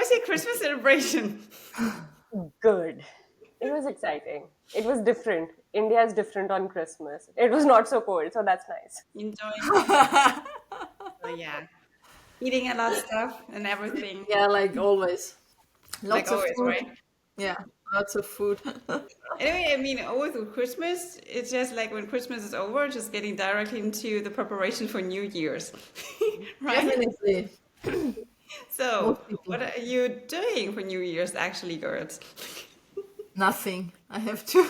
was your Christmas celebration? Good. It was exciting. It was different. India is different on Christmas. It was not so cold, so that's nice. Enjoying. Oh yeah, eating a lot of stuff and everything, Yeah, like always. like Lots of always, food. right? Yeah, lots of food. Anyway, I mean, always with Christmas, it's just like when Christmas is over, just getting directly into the preparation for New Year's, right? Definitely. So, Most people. what are you doing for New Year's, actually, girls? Nothing. I have to.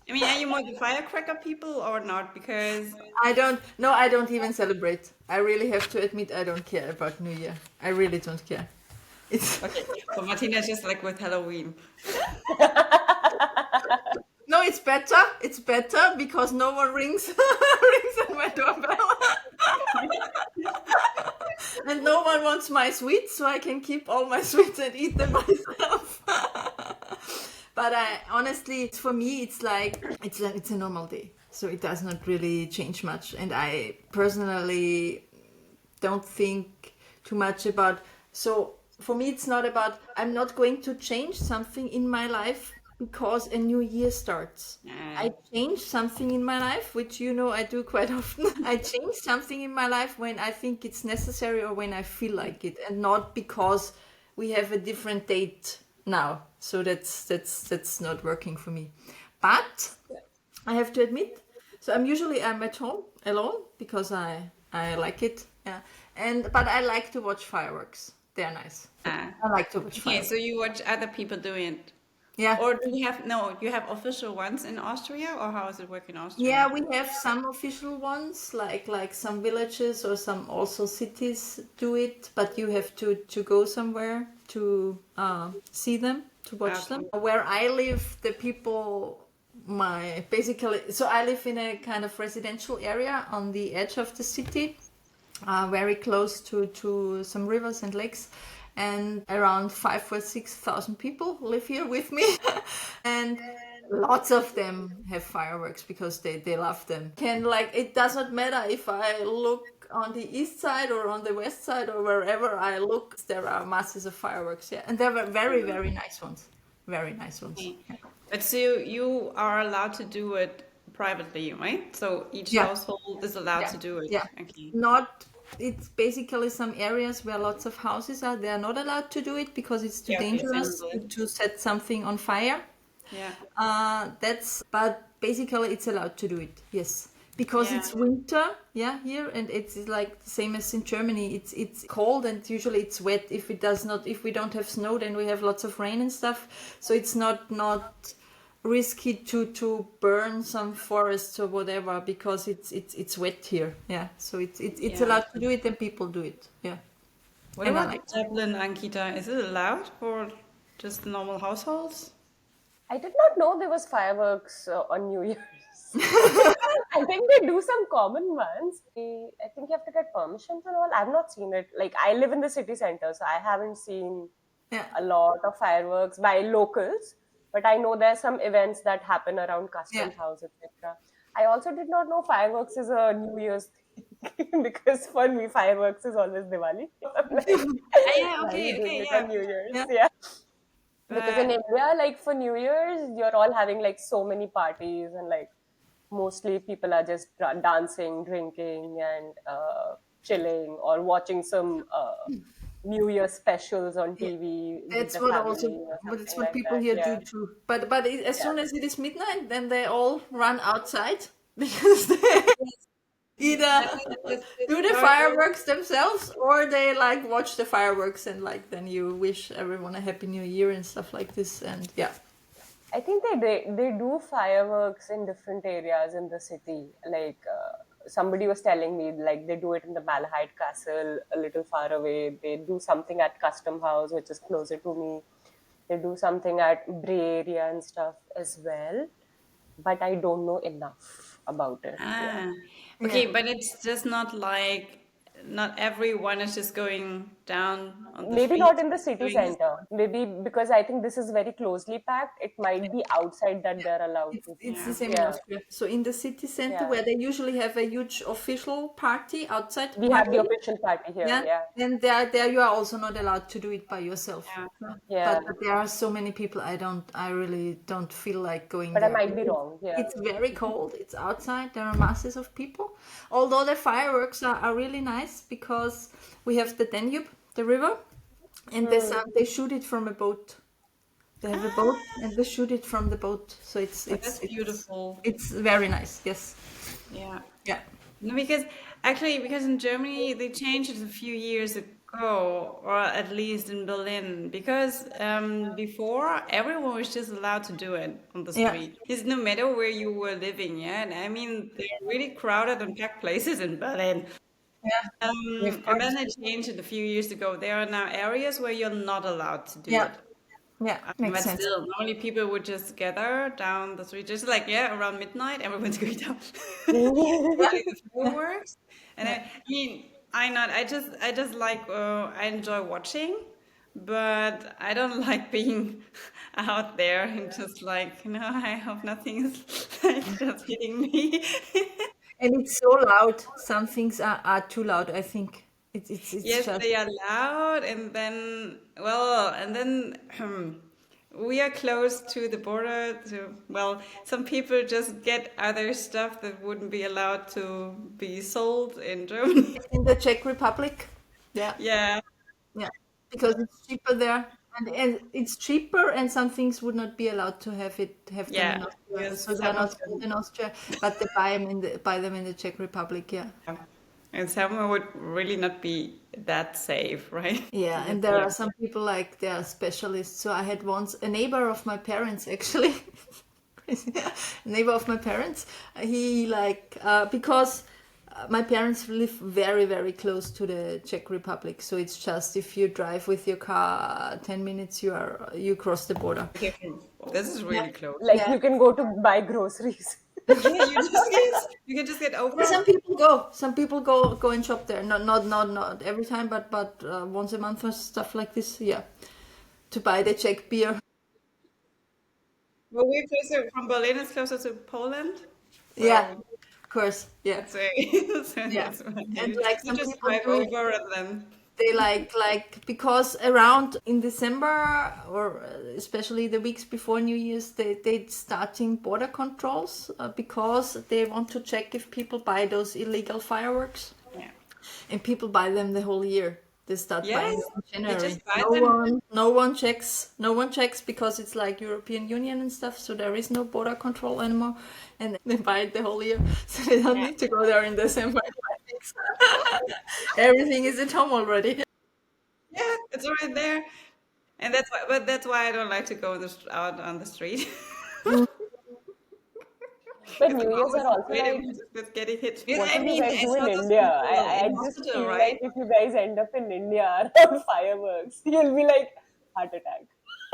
I mean, are you more the firecracker people or not? Because I don't. No, I don't even celebrate. I really have to admit, I don't care about New Year. I really don't care. It's okay, so Martina's just like with Halloween. no, it's better. It's better because no one rings rings at my doorbell, and no one wants my sweets, so I can keep all my sweets and eat them myself. But I honestly, for me, it's a normal day, so it does not really change much. And I personally don't think too much about. So for me, it's not about. I'm not going to change something in my life because a new year starts. Uh, I change something in my life, which you know I do quite often. I change something in my life when I think it's necessary or when I feel like it, and not because we have a different date now. So that's not working for me. But I have to admit, so I'm at home alone because I like it. Yeah, but I like to watch fireworks. They're nice. I like to watch okay, so fireworks. you watch other people doing it. Yeah. Or do you have, no, you have official ones in Austria, or how does it work in Austria? Yeah, we have some official ones, like some villages or some also cities do it, but you have to go somewhere to see them, to watch them. Okay. Where I live, the people, my basically, so I live in a kind of residential area on the edge of the city, very close to some rivers and lakes. And around 5 or 6 thousand people live here with me, and lots of them have fireworks because they love them. Can like it does not matter if I look on the east side or on the west side or wherever I look, there are masses of fireworks. Yeah, and they were very nice ones, very nice ones. Okay. But so you are allowed to do it privately, right? So each Yeah. household is allowed Yeah, to do it. yeah. Okay. Not. It's basically some areas where lots of houses are. They are not allowed to do it because it's too Yeah, okay, same dangerous as well. to set something on fire. Yeah. But basically it's allowed to do it. Yes, because Yeah. it's winter. Yeah, here, and it's like the same as in Germany. It's cold and usually it's wet. If we don't have snow, then we have lots of rain and stuff. So it's not risky to burn some forests or whatever because it's wet here. Yeah, so it's Yeah. allowed to do it and people do it. Yeah, What and I about like. Dublin, Ankita? Is it allowed for just normal households? I did not know there was fireworks on New Year's. I think they do some common ones. I think you have to get permissions and all. I've not seen it. Like I live in the city center, so I haven't seen Yeah, a lot of fireworks by locals. But I know there's some events that happen around yeah. Customs House, etc. I also did not know fireworks is a New Year's thing because for me fireworks is always Diwali. I'm like, Ah, yeah, why are you okay, doing okay, it yeah. on New Year's? Yeah. Yeah. Because in But India, like for New Year's, you're all having like so many parties and like mostly people are just dancing, drinking, and chilling or watching some New Year specials on Yeah. TV with That's the what also, family or but it's something what like people that. here Yeah, do too. But as yeah. soon as it is midnight, then they all run outside because they either that is do the sorry. fireworks themselves or they like watch the fireworks and like then you wish everyone a happy new year and stuff like this. And yeah, I think they do fireworks in different areas in the city. Like somebody was telling me, like they do it in the Malahide Castle a little far away. They do something at Custom House, which is closer to me. They do something at Bray area and stuff as well. But I don't know enough about it. Yeah. Ah, yeah, okay, but it's just not like not everyone is just going down on the Maybe not street in the city doing this. center. Maybe because I think this is very closely packed. It might be outside that they're allowed to. It's the Yeah. same in Yeah, Austria. So in the city center yeah. where they usually have a huge official party, outside We have the party, official party here. yeah, Yeah, and there you are also not allowed to do it by yourself. Yeah. yeah. But there are so many people. I really don't feel like going But I there. might be wrong. Yeah. It's very cold. It's outside. There are masses of people. Although the fireworks are really nice because we have the Danube, the river, and they shoot it from a boat. They have a boat and they shoot it from the boat. So That's beautiful. it's very nice. Yes. Yeah. Yeah. No, because in Germany they changed it a few years ago, or at least in Berlin, because before everyone was just allowed to do it on the Yeah. street. It's no matter where you were living, yeah. And I mean, they're really crowded and packed places in Berlin. Yeah. And then they changed it a few years ago. There are now areas where you're not allowed to do Yeah. it. Yeah. But Makes sense. still, normally people would just gather down the street, just like, yeah, around midnight, everyone's going down. The fireworks. And I mean, I just like, I enjoy watching, but I don't like being out there and just like, I hope nothing is like just hitting me. And it's so loud. Some things are too loud, I think. It's Yes, just they are loud, and then, well, we are close to the border. Some people just get other stuff that wouldn't be allowed to be sold in Germany. in the Czech Republic. Yeah. Yeah, Yeah. Because it's cheaper there. And it's cheaper and some things would not be allowed to have them yeah. in Austria. Yes, So they're not sold in Austria, but they buy them in the Czech Republic, yeah. and some would really not be that safe, right? Yeah, and there are some people like they are specialists. So I had once a neighbor of my parents actually. Neighbor of my parents. He because my parents live very, very close to the Czech Republic. So it's just if you drive with your car 10 minutes, you cross the border. This is really close. Like Yeah. you can go to buy groceries. Yeah, you can just get over. Some people go. Some people go and shop there. Not every time, but once a month or stuff like this. Yeah, to buy the Czech beer. Well, we're closer from Berlin. It's closer to Poland. Yeah, of course. Yeah, So, yeah. that's why And you like some just people drive do it. over and then. They like because around in December or especially the weeks before New Year's they starting border controls because they want to check if people buy those illegal fireworks, Yeah. and people buy them the whole year. They start buying Yes, them in they January. just buy them. No one checks because it's like European Union and stuff, so there is no border control anymore, and they buy it the whole year, so they don't need to go there in December. Everything is at home already. Yeah, it's right there. And that's why I don't like to go out on the street. But New Year's are also like, with getting hit. what I do you mean, guys I do saw in those India? people I in just hospital, feel right? like if you guys end up in India around fireworks, you'll be like, heart attack.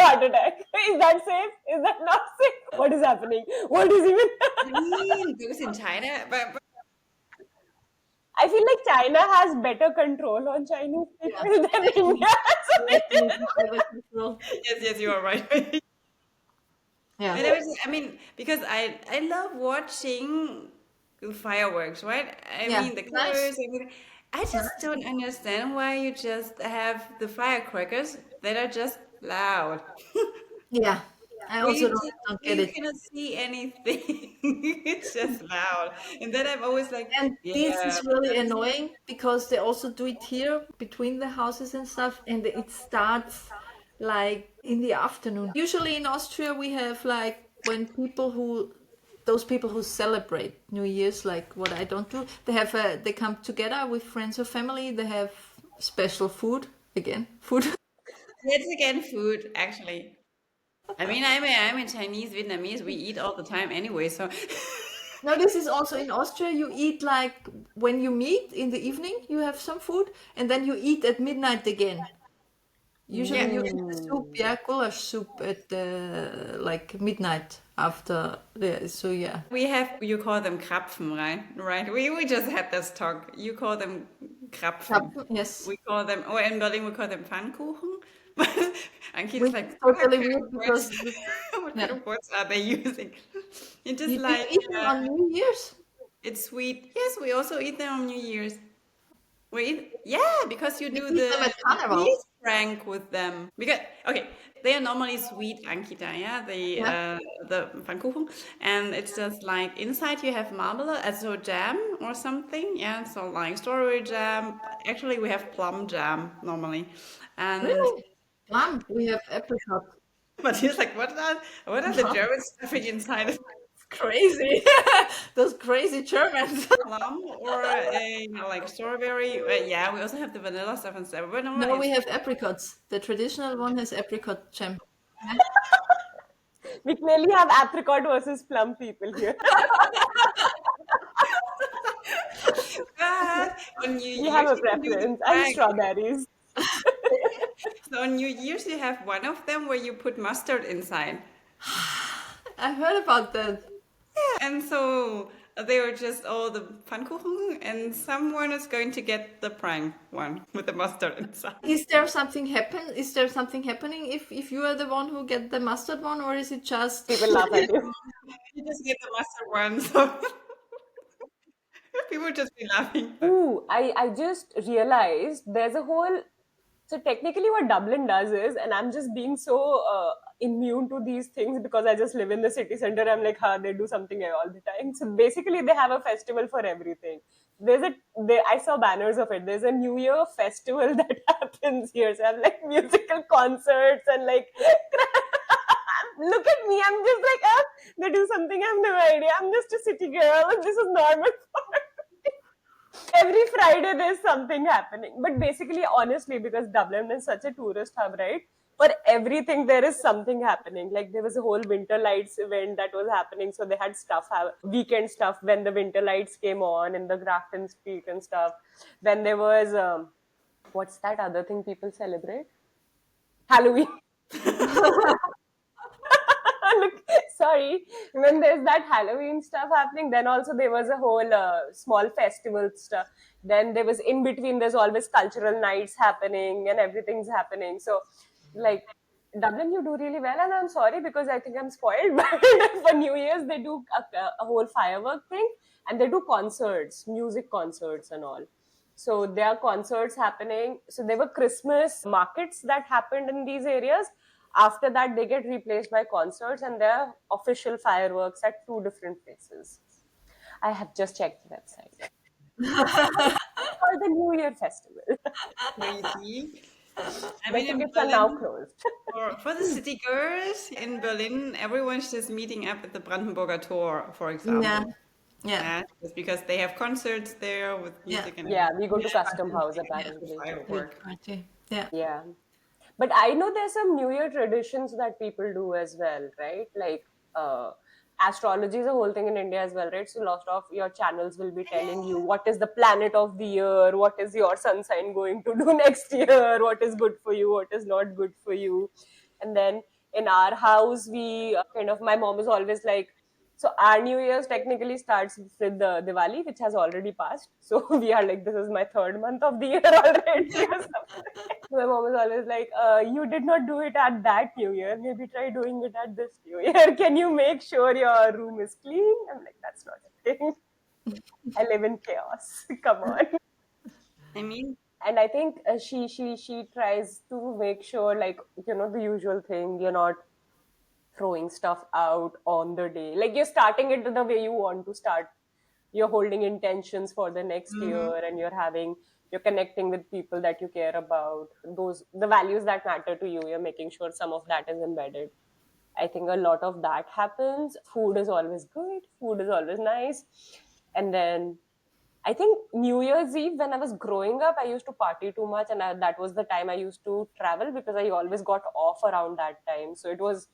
Heart attack. Is that safe? Is that not safe? What is happening? What is even I mean, those in China, but I feel like China has better control on Chinese people than India. yes, you are right. Yeah. And I mean, because I love watching fireworks, right? I Yeah, mean, the nice. colors. I just don't understand why you just have the firecrackers that are just loud. Yeah, I also don't get You it. cannot see anything. It's just loud. And then I'm always like, And this yeah, is really annoying because they also do it here between the houses and stuff, and it starts like in the afternoon. Usually in Austria, we have like when those people who celebrate New Year's, like what I don't do, they come together with friends or family. They have special food food. it's again food, actually. I mean, I'm a Chinese, Vietnamese. We eat all the time anyway, so No, this is also in Austria. You eat like when you meet in the evening, you have some food, and then you eat at midnight again. Usually Yeah. you eat the soup, yeah, goulash soup at like midnight after the, so yeah. You call them Krapfen, right? Right. We just had this talk. You call them Krapfen. Yes. We call them, oh, in Berlin we call them Pfannkuchen. But Anki is Which like, is what totally kind weird of words, because what kind yeah. of words are they using? It's just You do like, eat them on New Year's? it's sweet. Yes, we also eat them on New Year's. Yeah, because you We do eat them the at Carnival. cheese prank with them. Because okay, they are normally sweet, Ankita, yeah, Yeah. the Pfannkuchen, and it's just like inside you have marmalade, so jam or something, yeah. So like strawberry jam. Actually, we have plum jam normally, and Really? Plum. We have apricot. but he's like, what are the Germans stuffing inside? Crazy. Those crazy Germans. Plum or like strawberry? Yeah, we also have the vanilla stuff and stuff. But No, normally we it's have apricots. The traditional one has apricot jam. We clearly have apricot versus plum people here. But on New We have Year's a you can do the preference. I'm prank. strawberries. So on New Year's you have one of them where you put mustard inside. I heard about that. And so they were just all the Pfannkuchen, and someone is going to get the prank one with the mustard inside. Is there something happening if you are the one who get the mustard one, or is it just People laugh at you. You just get the mustard one, so people would just be laughing. Ooh, I just realized there's a whole. So technically, what Dublin does is, and I'm just being so immune to these things because I just live in the city center. I'm like, they do something all the time. So basically, they have a festival for everything. I saw banners of it. There's a New Year festival that happens here. So I'm like musical concerts and like, look at me. I'm just like, they do something. I have no idea. I'm just a city girl. This is normal for me. Every Friday there's something happening. But basically, honestly, because Dublin is such a tourist hub, right? For everything, there is something happening. Like there was a whole winter lights event that was happening. So they had weekend stuff when the winter lights came on in the Grafton Street and stuff. Then there was, what's that other thing people celebrate? Halloween. Look, sorry. When there's that Halloween stuff happening, then also there was a whole small festival stuff. Then there was in between, there's always cultural nights happening and everything's happening. So, like, Dublin, you do really well. And I'm sorry because I think I'm spoiled. But for New Year's, they do a whole firework thing and they do concerts, music concerts and all. So there are concerts happening. So there were Christmas markets that happened in these areas. After that, they get replaced by concerts, and there are official fireworks at 2 different places. I have just checked the website. For the New Year festival. Crazy. I The mean, in tickets are now Berlin, closed. for the city girls in Berlin, everyone's just meeting up at the Brandenburger Tor, for example. yeah. Yeah, just because they have concerts there with music and Yeah, we go to everything. Custom House apparently. Firework. Party. Yeah. Yeah. But I know there's some New Year traditions that people do as well, right? Like astrology is a whole thing in India as well, right? So lots of your channels will be telling you what is the planet of the year, what is your sun sign going to do next year, what is good for you, what is not good for you. And then in our house, we my mom is always like, so our New Year's technically starts with the Diwali, which has already passed. So we are like, this is my third month of the year already. Or something. My mom is always like, you did not do it at that New Year. Maybe try doing it at this New Year. Can you make sure your room is clean? I'm like, that's not a thing. I live in chaos. Come on. I mean, And I think she tries to make sure, like, the usual thing. You're not throwing stuff out on the day. Like you're starting it the way you want to start. You're holding intentions for the next year, and you're connecting with people that you care about. The values that matter to you. You're making sure some of that is embedded. I think a lot of that happens. Food is always good. Food is always nice. And then I think New Year's Eve, when I was growing up, I used to party too much, and that was the time I used to travel because I always got off around that time. So it was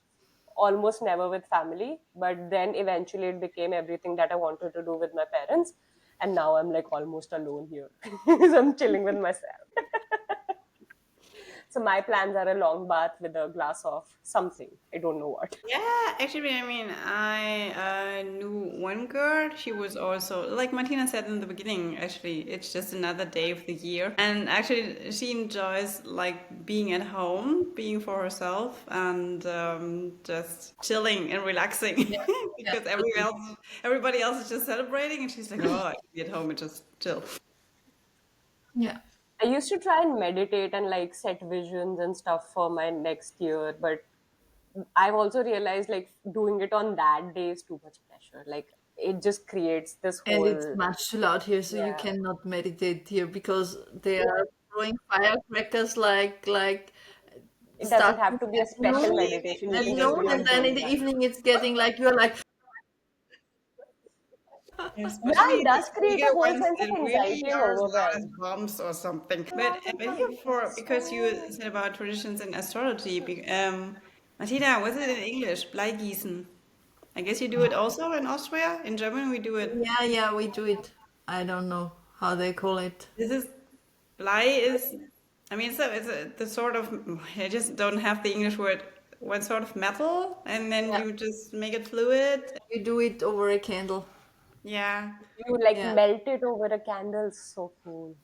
almost never with family. But then eventually it became everything that I wanted to do with my parents. And now I'm like almost alone here. So I'm chilling with myself. So my plans are a long bath with a glass of something. I don't know what. Yeah, actually, I mean, I knew one girl. She was also, like Martina said in the beginning, actually, it's just another day of the year. And actually, she enjoys like being at home, being for herself, and just chilling and relaxing Yeah, because everybody else is just celebrating, and she's like, oh, I can be at home and just chill. yeah. I used to try and meditate and like set visions and stuff for my next year, but I've also realized like doing it on that day is too much pressure. Like it just creates this And it's whole, much too loud here, so you yeah. cannot meditate here because they are throwing firecrackers like It doesn't starting have to be a at special noon, meditation. You at can just noon, do and it then in during the that. evening it's getting like you're like, Yeah, Especially it the does create a bigger whole ones sense of that really anxiety and are as loud as overwhelm. bombs or something. Yeah, But here for because you said about traditions in astrology, Martina, was it in English? Bleigießen. I guess you do it also in Austria. In German, we do it. yeah, we do it. I don't know how they call it. This is Blei is. I mean, so it's the sort of. I just don't have the English word. One sort of metal, and then Yeah, you just make it fluid. you do it over a candle. Yeah, you like Yeah, melt it over a candle. So cool.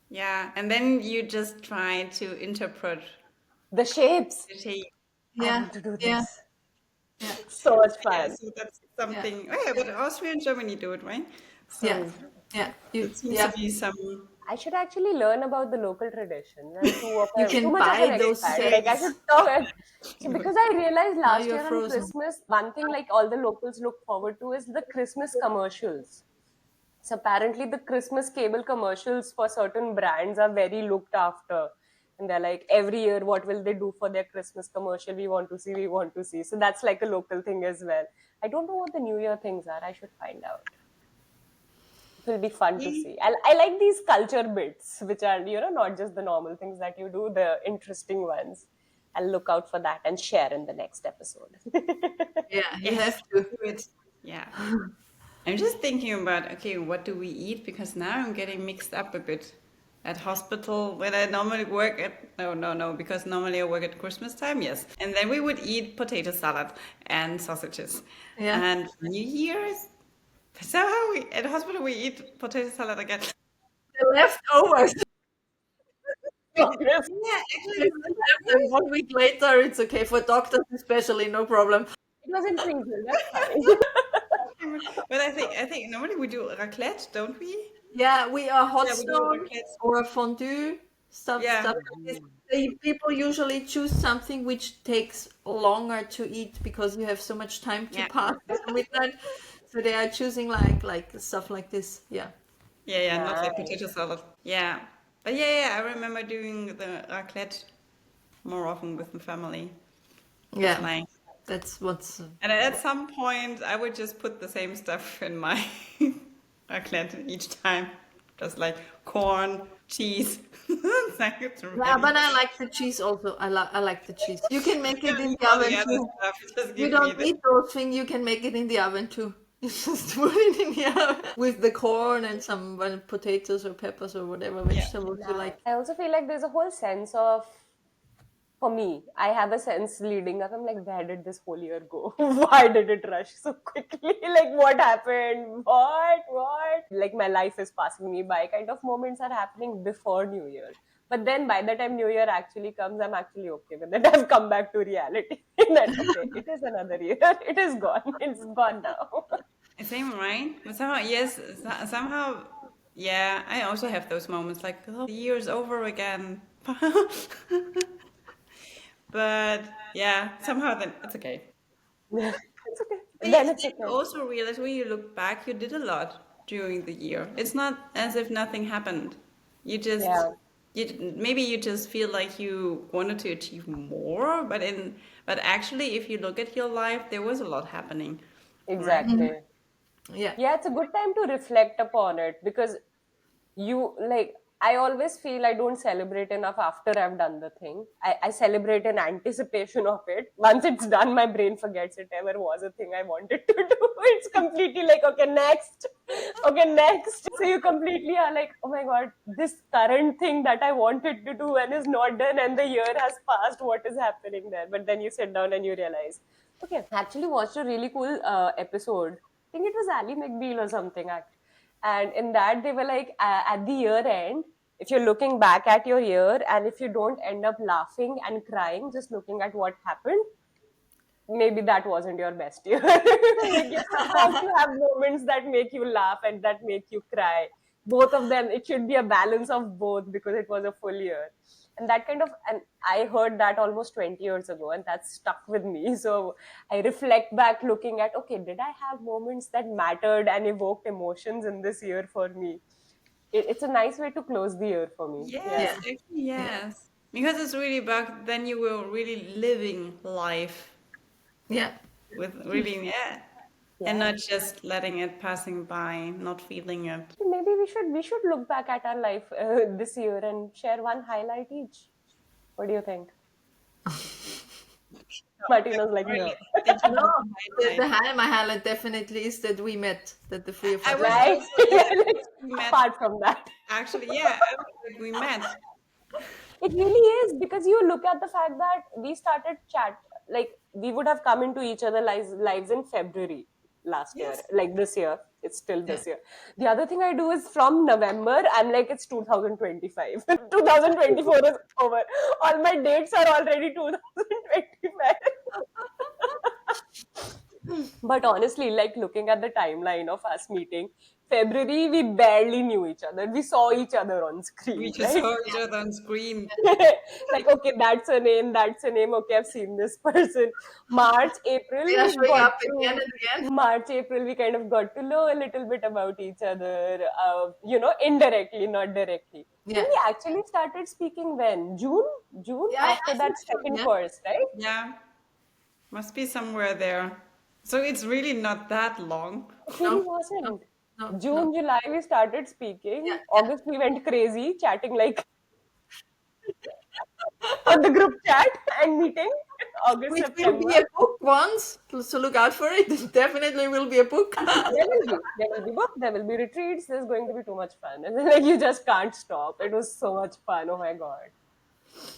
yeah, and then you just try to interpret The shapes. the shape. I yeah, want to do yeah, this. yeah, So much Yeah, fun. so that's yeah, something. Oh yeah, but Austria and Germany do it, right? yeah, So yeah. it seems to Yeah. be some. I should actually learn about the local traditions. I'm You too can much of buy an those expat. Like I sets. should talk. So because I realized Now last you're year on frozen. Christmas, one thing like all the locals look forward to is the Christmas commercials. So apparently the Christmas cable commercials for certain brands are very looked after. And they're like, every year, what will they do for their Christmas commercial? We want to see, we want to see. So that's like a local thing as well. I don't know what the New Year things are. I should find out. It will be fun to see. I like these culture bits, which are, not just the normal things that you do, the interesting ones. I'll look out for that and share in the next episode. Yeah, you Yes, have to. do it. Yeah. I'm just thinking about, okay, what do we eat? Because now I'm getting mixed up a bit. At hospital, when I normally work at, no, because normally I work at Christmas time, yes. And then we would eat potato salad and sausages. Yeah. And for New Year's, somehow at hospital we eat potato salad again. The leftovers. Yes. Yeah, You actually, can have them 1 week later. It's okay for doctors, especially. No problem. It was in freezer. That's fine. but I think normally we do raclette, don't we? Yeah, we are hot Yeah, we do stone raclette. or a fondue Yeah. stuff like this. People usually choose something which takes longer to eat because you have so much time to Yeah. pass till midnight. So they are choosing like stuff like this. Yeah. Yeah, not like Nice. potato salad. Yeah. But yeah, I remember doing the raclette more often with the family. It's Yeah. nice. That's what's And at some point, I would just put the same stuff in my raclette each time. Just like corn, cheese. It's like it's yeah, ready. but I like the cheese also. I like the cheese. You can make it Don't in eat the all the oven other too. stuff. Just You give me don't the. eat those things. You can make it in the oven too. You just put it in the oven with the corn and some potatoes or peppers or whatever Yeah. vegetables you like. I also feel like there's a whole sense of, for me, I have a sense leading up. I'm like, where did this whole year go? Why did it rush so quickly? Like, what happened? What? Like, my life is passing me by kind of moments are happening before New Year. But then by the time New Year actually comes, I'm actually okay with it. I've come back to reality. That, okay, it is another year. It is gone. It's gone now. Same, right? But somehow, yes, somehow, yeah, I also have those moments like, oh, the year's over again. But yeah, somehow then it's okay. It's okay. But Then yes, it's then you okay. also realize when you look back, you did a lot during the year. It's not as if nothing happened. You just, Yeah, maybe you just feel like you wanted to achieve more, but actually, if you look at your life, there was a lot happening, right? exactly. Yeah. Yeah, it's a good time to reflect upon it because you like I always feel I don't celebrate enough after I've done the thing. I celebrate in anticipation of it. Once it's done, my brain forgets it ever was a thing I wanted to do. It's completely like, okay, next. Okay, next. So you completely are like, oh my God, this current thing that I wanted to do and is not done, and the year has passed. What is happening there? But then you sit down and you realize, okay, I actually watched a really cool episode. I think it was Ali McBeal or something. And in that, they were like, at the year end, if you're looking back at your year and if you don't end up laughing and crying, just looking at what happened, maybe that wasn't your best year. Like, you're supposed to have moments that make you laugh and that make you cry. Both of them, it should be a balance of both because it was a full year. And that kind of, and I heard that almost 20 years ago, and that's stuck with me. So I reflect back looking at, okay, did I have moments that mattered and evoked emotions in this year for me? It's a nice way to close the year for me. Yes, Yeah. Yeah. actually, Yeah. yes. Because it's really about then you will really living life Yeah. with really, yeah, and Yeah. not just letting it passing by, not feeling it. Maybe we should look back at our life this year and share one highlight each. What do you think? Martina's like, Really no. thinking No, about the highlight. my highlight definitely is that we met, that the three of I us was met. Right? also, yeah, we met. Apart from that. Actually, yeah, I was like, we met. It really is because you look at the fact that we started chat, like we would have come into each other lives in February last year, Yes. like this year. It's still Yeah. this year. The other thing I do is from November, I'm like, it's 2025. 2024 is over. All my dates are already 2025. But honestly, like looking at the timeline of us meeting, February, we barely knew each other. We saw each other on We screen, just right? saw each other on screen. Like, okay, that's a name, that's a name. Okay, I've seen this person. March, April, They are we showing got up again to and again. March, April, we kind of got to know a little bit about each other, indirectly, not directly. I Yeah. think we actually started speaking when? June Yeah, after I that think so. second Yeah. course, right? Yeah, must be somewhere there. So it's really not that long. It No, really no, wasn't. no, no. June, July, we started Yeah, speaking. yeah. August, we went crazy, chatting like on the group chat and meeting. August, Which will September. be a book once, so look out for it. It definitely will be a book. There will be. There will be book. There will be retreats. There's going to be too much fun. And then, like you just can't stop. It was so much fun. Oh my god.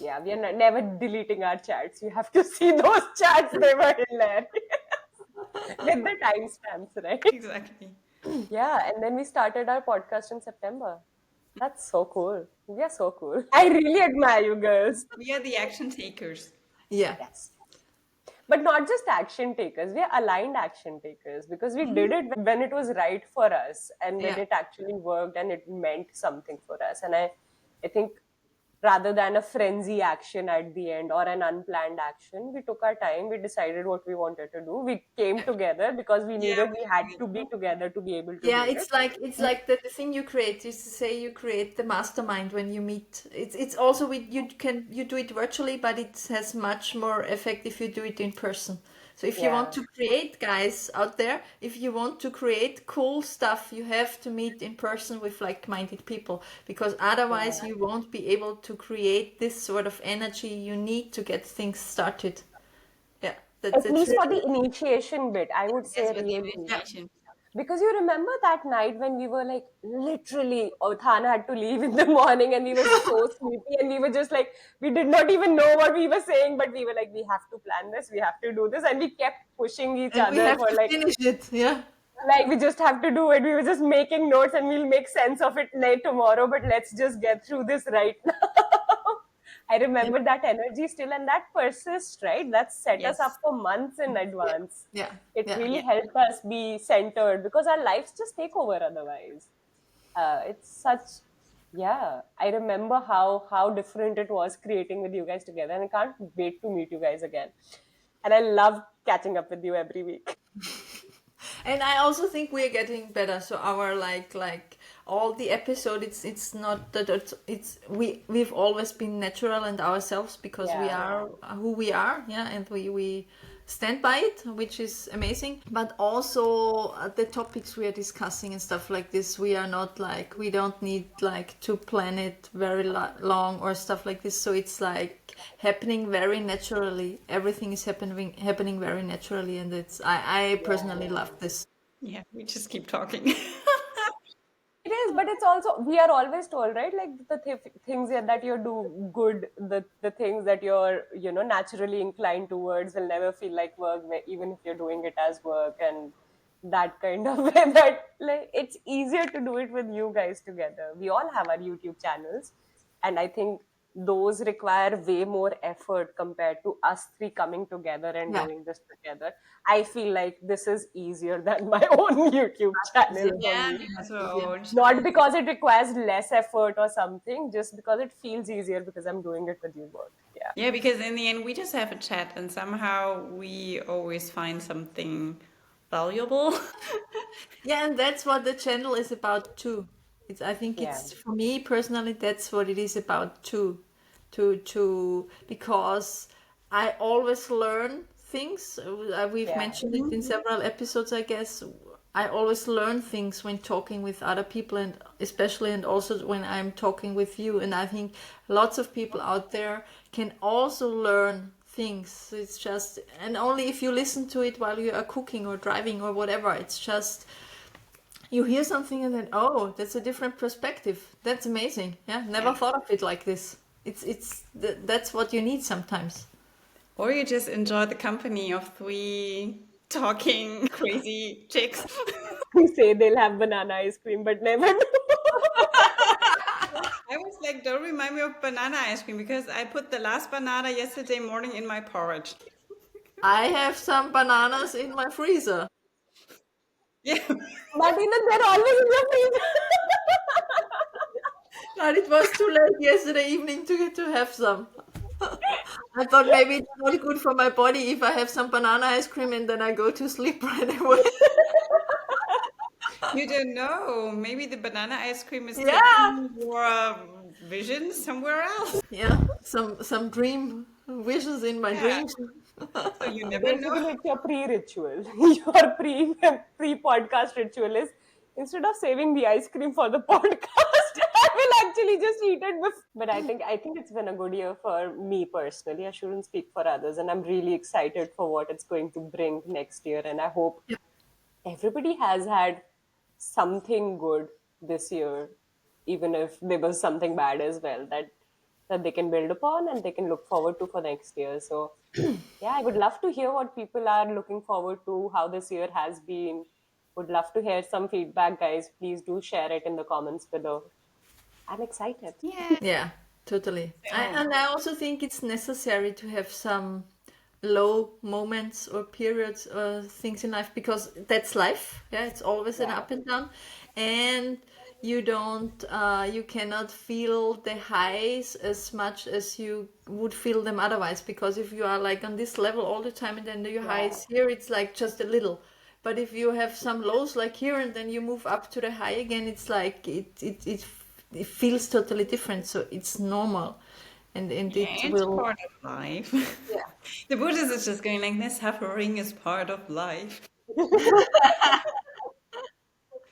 Yeah, we are never deleting our chats. You have to see those chats. They were hilarious. With the timestamps, right? Exactly. Yeah, and then we started our podcast in September. That's so cool. We are so cool. I really admire you girls. We are the action takers. Yeah. Yes. But not just action takers, we are aligned action takers because we did it when it was right for us and when Yeah. it actually worked and it meant something for us. And I think rather than a frenzy action at the end or an unplanned action, we took our time, we decided what we wanted to do. We came together because we Yeah, we had to be together to be able to Yeah, do it. it's like the thing you create is to say you create the mastermind when you meet. It's also you do it virtually, but it has much more effect if you do it in person. So if you want Yeah. to create, guys out there, if you want to create cool stuff, you have to meet in person with like-minded people because otherwise you won't be able to create this sort of energy you need to get things started. Yeah, At that's least for the really, initiation bit, I would yes, say with the really. yeah. initiation. Because you remember that night when we were like literally, oh, Thana had to leave in the morning and we were so sleepy and we were just like, we did not even know what we were saying, but we were like, we have to plan this, we have to do this. And we kept pushing each And we other have for to finish it. Yeah. like, we just have to do it. We were just making notes and we'll make sense of it late tomorrow, but let's just get through this right now. I remember that energy still, and that persists, right? That set us up Yes. for months in advance. Yeah. It Yeah. really Yeah. helped us be centered because our lives just take over otherwise. It's such, yeah. I remember how different it was creating with you guys together, and I can't wait to meet you guys again. And I love catching up with you every week. And I also think we're getting better. So our like all the episode, it's not that we've always been natural and ourselves because we Yeah. are who we are, yeah, and we stand by it, which is amazing. But also the topics we are discussing and stuff like this, we are not like, we don't need like to plan it very long or stuff like this. So it's like happening very naturally. Everything is happening very naturally, and I personally love this. Yeah, we just keep talking. It is, but it's also, we are always told, right? Like the things that you do good, the things that you're, naturally inclined towards will never feel like work, even if you're doing it as work, and that kind of way that like it's easier to do it with you guys together. We all have our YouTube channels, and I think those require way more effort compared to us three coming together and Yeah. doing this together. I feel like this is easier than my own YouTube channel for Yeah, me. so Not because it requires less effort or something, just because it feels easier because I'm doing it with you both. Yeah. yeah, because in the end we just have a chat and somehow we always find something valuable. Yeah, and that's what the channel is about too. I think Yeah. it's, for me personally, that's what it is about too. Because I always learn things. We've Yeah. mentioned it in several episodes, I guess. I always learn things when talking with other people, and especially and also when I'm talking with you. And I think lots of people out there can also learn things. It's just, and only if you listen to it while you are cooking or driving or whatever. It's just, you hear something and then, oh, that's a different perspective. That's amazing. Yeah, never thought of it like this. That's what you need sometimes. Or you just enjoy the company of three talking crazy chicks. Who say they'll have banana ice cream but never do. I was like, don't remind me of banana ice cream because I put the last banana yesterday morning in my porridge. I have some bananas in my freezer, Yeah. But they're always in your freezer. but it was too late yesterday evening to have some. I thought maybe it's not good for my body if I have some banana ice cream and then I go to sleep right away. You don't know. Maybe the banana ice cream is Yeah. taking your vision somewhere else. Yeah, some dream wishes in my Yeah. dreams. So you never Basically, know. it's your pre-ritual. Your pre-podcast ritual is, instead of saving the ice cream for the podcast, I will actually just eat it before. But I think it's been a good year for me personally. I shouldn't speak for others, and I'm really excited for what it's going to bring next year. And I hope everybody has had something good this year, even if there was something bad as well, that they can build upon and they can look forward to for next year. So yeah, I would love to hear what people are looking forward to, how this year has been. Would love to hear some feedback, guys. Please do share it in the comments below. I'm excited. Yeah. Yeah, totally. So, And I also think it's necessary to have some low moments or periods or things in life, because that's life. Yeah, it's always an up and down, and you cannot feel the highs as much as you would feel them otherwise, because if you are like on this level all the time and then your highs here, it's like just a little. But if you have some lows like here and then you move up to the high again, it's like it feels totally different. So it's normal, and yeah, it it's will. part of life. The Buddhist is just going like, this suffering is part of life.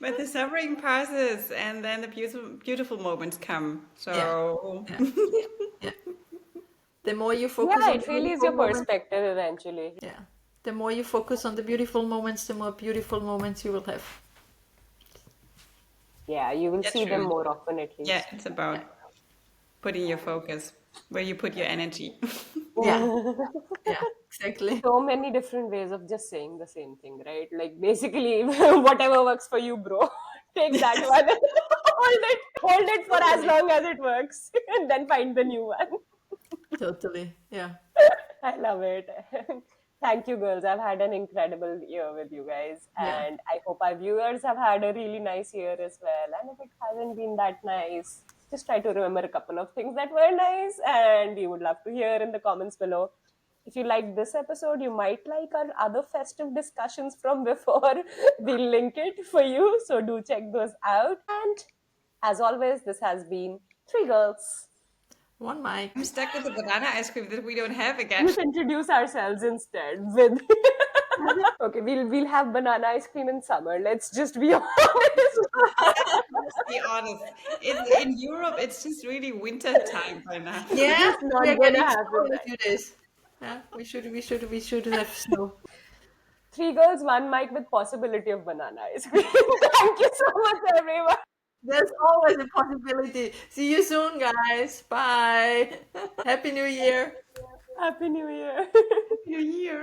But the suffering passes and then the beautiful moments come. So Yeah. The more you focus Yeah, on it the really is beautiful your moments, perspective eventually. yeah, the more you focus on the beautiful moments, the more beautiful moments you will have. Yeah, you will yeah, see them true. more often at least. Yeah, it's about putting your focus where you put your energy. Yeah, yeah, exactly. So many different ways of just saying the same thing, right? Like basically, whatever works for you, bro. Take that one. Hold it for as long as it works, and then find the new one. Totally. Yeah. I love it. Thank you, girls. I've had an incredible year with you guys, Yeah. and I hope our viewers have had a really nice year as well. And if it hasn't been that nice, just try to remember a couple of things that were nice, and we would love to hear in the comments below. If you like this episode, you might like our other festive discussions from before. We'll link it for you, so do check those out. And As always, this has been Three Girls. One mic. I'm stuck with the banana ice cream that we don't have again. Let's introduce ourselves instead with. Okay, we'll have banana ice cream in summer. Let's just be honest. Let's be honest. In Europe, it's just really winter time by now. Yeah, It's not we are gonna getting happen, snow in a right? few days. Yeah, we should have snow. Three girls, one mic with possibility of banana ice cream. Thank you so much, everyone. There's always a possibility. See you soon, guys. Bye. Happy New Year. Happy New Year. New Year.